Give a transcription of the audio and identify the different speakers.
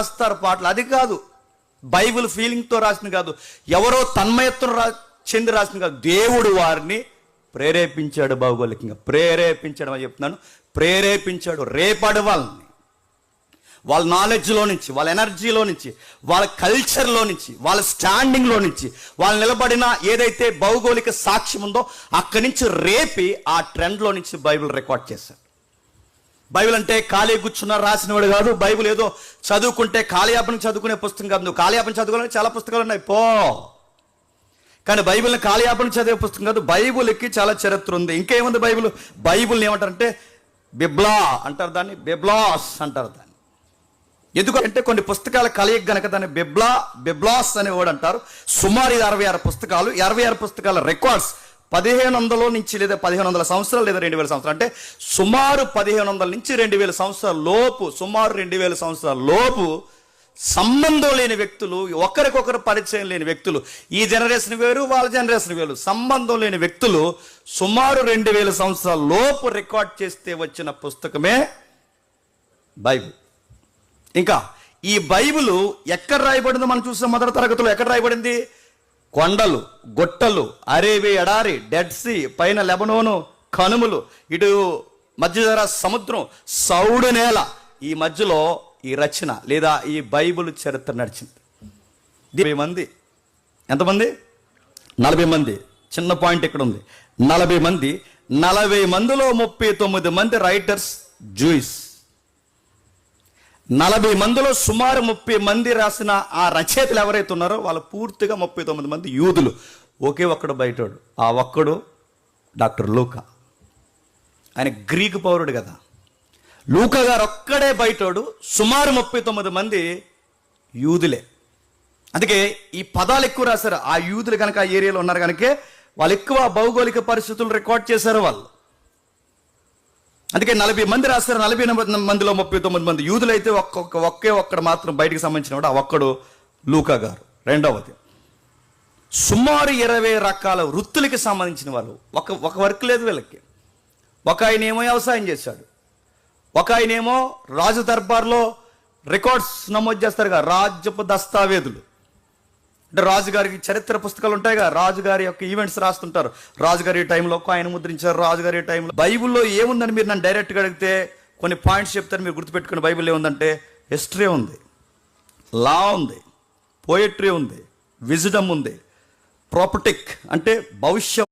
Speaker 1: రాస్తారు పాటలు. అది కాదు బైబిల్ ఫీలింగ్తో రాసింది కాదు, ఎవరో తన్మయత్వం చెంది రాసింది కాదు. దేవుడు వారిని ప్రేరేపించాడు, భౌగోళికంగా ప్రేరేపించడం అని చెప్తున్నాను. ప్రేరేపించాడు రేపటి వాళ్ళని, వాళ్ళ నాలెడ్జ్లో నుంచి, వాళ్ళ ఎనర్జీలో నుంచి, వాళ్ళ కల్చర్లో నుంచి, వాళ్ళ స్టాండింగ్లో నుంచి, వాళ్ళు నిలబడిన ఏదైతే భౌగోళిక సాక్ష్యం ఉందో అక్కడి నుంచి రేపి ఆ ట్రెండ్లో నుంచి బైబిల్ రికార్డ్ చేశారు. బైబిల్ అంటే ఖాళీ కూర్చున్న రాసినవాడు కాదు. బైబిల్ ఏదో చదువుకుంటే కాలయాపన చదువుకునే పుస్తకం కాదు. నువ్వు కాలయాపన చదువుకోవాలని చాలా పుస్తకాలు ఉన్నాయి పో, కానీ బైబిల్ని కాలయాపన చదివే పుస్తకం కాదు. బైబిల్కి చాలా చరిత్ర ఉంది. ఇంకేముంది బైబిల్ని ఏమంటారంటే బిబ్లా అంటారు, దాన్ని బిబ్లాస్ అంటారు దాన్ని. ఎందుకంటే కొన్ని పుస్తకాల కలయిక గనక దాన్ని బిబ్లాస్ అనే వర్డ్ అంటారు. సుమారు 66 పుస్తకాలు, 66 పుస్తకాల రికార్డ్స్ 1500 నుంచి లేదా 1500 సంవత్సరాలు లేదా 2000 సంవత్సరాలు, అంటే సుమారు 1500 నుంచి 2000 సంవత్సరాల లోపు, సుమారు 2000 సంవత్సరాల లోపు సంబంధం లేని వ్యక్తులు, ఒకరికొకరు పరిచయం లేని వ్యక్తులు, ఈ జనరేషన్ వేరు వాళ్ళ జనరేషన్ వేరు, సంబంధం లేని వ్యక్తులు సుమారు 2000 సంవత్సరాల లోపు రికార్డ్ చేస్తే వచ్చిన పుస్తకమే బైబిల్. ఇంకా ఈ బైబిల్ ఎక్కడ రాయబడిందో మనం చూసాం. మొదటి తరగతిలో ఎక్కడ రాయబడింది? కొండలు, గుట్టలు, అరేబియా ఎడారి, డెడ్ సీ, పైన లెబనోను కనుమలు, ఇటు మధ్యధరా సముద్రం, సౌడు నేల, ఈ మధ్యలో ఈ రచన లేదా ఈ బైబిల్ చరిత్ర నడిచింది. 40 మంది, ఎంతమంది? 40 మంది. చిన్న పాయింట్ ఇక్కడ ఉంది, 40 మంది. 40 మందిలో 39 మంది రైటర్స్ జూయిస్. 40 మందిలో సుమారు 30 మంది రాసిన ఆ రచయితలు ఎవరైతే ఉన్నారో వాళ్ళు పూర్తిగా 39 మంది యూదులు. ఒకే ఒక్కడు బయటోడు, ఆ ఒక్కడు డాక్టర్ లూకా. ఆయన గ్రీకు పౌరుడు కదా. లూకా గారు ఒక్కడే బయటోడు, సుమారు 39 మంది యూదులే. అందుకే ఈ పదాలు ఎక్కువ రాశారు. ఆ యూదులు కనుక ఆ ఏరియాలో ఉన్నారు కనుక వాళ్ళు ఎక్కువ భౌగోళిక పరిస్థితులు రికార్డ్ చేశారు వాళ్ళు. అందుకే 40 మంది రాశారు. 40 మందిలో 39 మంది యూదులు అయితే ఒకే ఒక్కడు మాత్రం బయటికి సంబంధించిన వాడు, ఆ ఒక్కడు లూకా గారు. రెండవది, సుమారు 20 రకాల వృత్తులకి సంబంధించిన వాళ్ళు. ఒక వర్క్ లేదు వీళ్ళకి. ఒక ఆయన ఏమో వ్యవసాయం చేశాడు, ఒక ఆయన ఏమో రాజు దర్బార్లో రికార్డ్స్ నమోదు చేస్తారు కదా, రాజ్యపు దస్తావేజులు. అంటే రాజుగారికి చరిత్ర పుస్తకాలు ఉంటాయిగా, రాజుగారి యొక్క ఈవెంట్స్ రాస్తుంటారు. రాజుగారి టైంలో ఒక ఆయన ముద్రించారు, రాజుగారి టైంలో. బైబిల్లో ఏముందని మీరు నన్ను డైరెక్ట్గా అడిగితే కొన్ని పాయింట్స్ చెప్తారు. మీరు గుర్తుపెట్టుకుని బైబిల్ ఏముందంటే హిస్టరీ ఉంది, లా ఉంది, పోయట్రీ ఉంది, విజ్డమ్ ఉంది, ప్రాపటిక్ అంటే భవిష్యత్